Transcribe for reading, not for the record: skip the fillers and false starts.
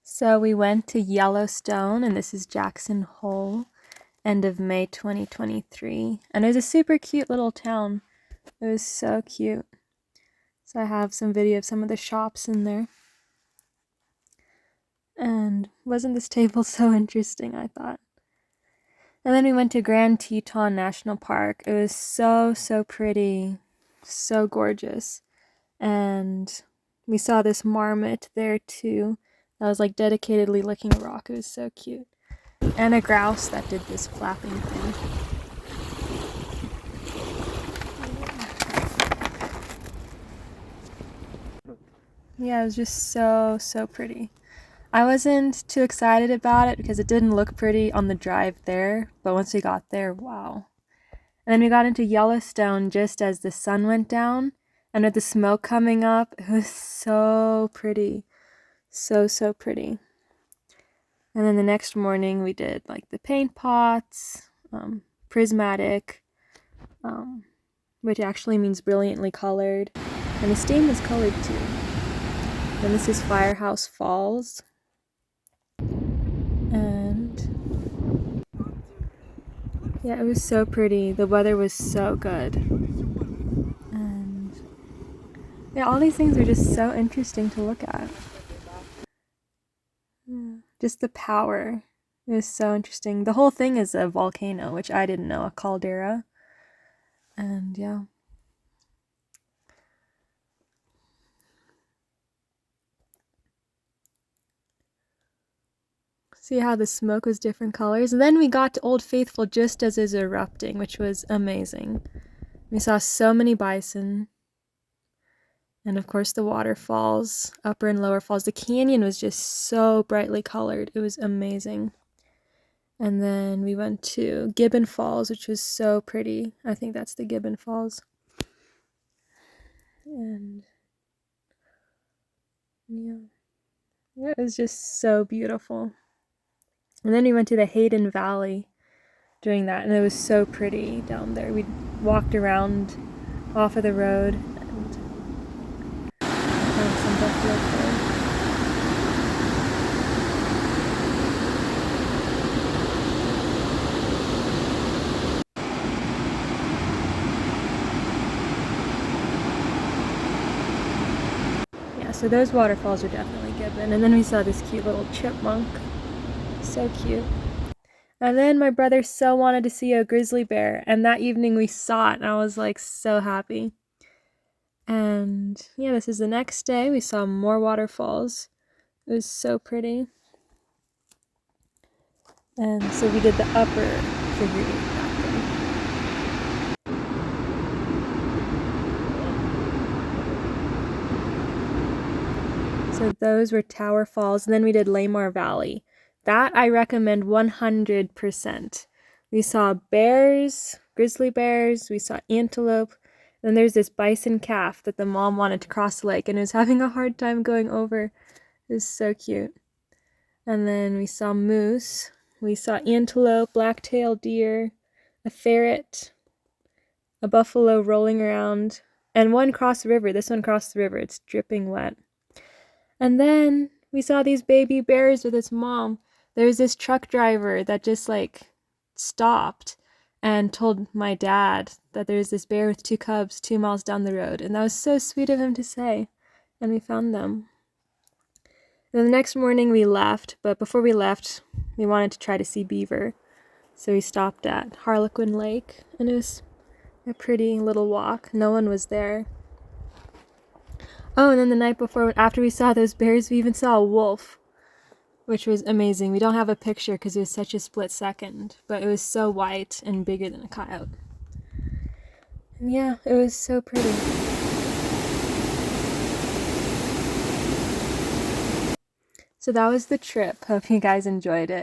So we went to Yellowstone, and this is Jackson Hole, end of May 2023. And it was a super cute little town. It was so cute. So I have some video of some of the shops in there. And wasn't this table so interesting, I thought. And then we went to Grand Teton National Park. It was so pretty, so gorgeous. And we saw this marmot there too. That was like dedicatedly licking a rock. It was so cute. And a grouse that did this flapping thing. Yeah, it was just so pretty. I wasn't too excited about it because it didn't look pretty on the drive there, but once we got there, wow. And then we got into Yellowstone just as the sun went down, and with the smoke coming up, it was so pretty. So pretty. And then the next morning we did like the paint pots, prismatic, which actually means brilliantly colored, and the steam was colored too. And this is Firehouse Falls. And yeah, it was so pretty. The weather was so good. And yeah, all these things are just so interesting to look at. Yeah, just the power. It was so interesting. The whole thing is a volcano, which I didn't know, a caldera. And yeah. See how the smoke was different colors? And then we got to Old Faithful just as it was erupting, which was amazing. We saw so many bison. And of course the waterfalls, upper and lower falls. The canyon was just so brightly colored. It was amazing. And then we went to Gibbon Falls, which was so pretty. I think that's the Gibbon Falls. And yeah, it was just so beautiful. And then we went to the Hayden Valley during that, and it was so pretty down there. We walked around off of the road and found some buffalo there. Yeah, so those waterfalls are definitely Gibbon. And then we saw this cute little chipmunk. So cute. And then my brother so wanted to see a grizzly bear, and that evening we saw it, and I was like so happy. And yeah, this is the next day. We saw more waterfalls. It was so pretty. And so we did the upper figure eight that day. So those were Tower Falls, and then we did Lamar Valley. That I recommend 100%. We saw bears, grizzly bears, we saw antelope, and there's this bison calf that the mom wanted to cross the lake and was having a hard time going over. It was so cute. And then we saw moose, we saw antelope, black-tailed deer, a ferret, a buffalo rolling around, and one crossed the river. This one crossed the river. It's dripping wet. And then we saw these baby bears with its mom. There was this truck driver that just like stopped and told my dad that there's this bear with 2 cubs 2 miles down the road. And that was so sweet of him to say. And we found them. And the next morning we left, but before we left, we wanted to try to see beaver. So we stopped at Harlequin Lake, and it was a pretty little walk. No one was there. Oh, and then the night before, after we saw those bears, we even saw a wolf, which was amazing. We don't have a picture because it was such a split second, but it was so white and bigger than a coyote. And yeah, it was so pretty. So that was the trip. Hope you guys enjoyed it.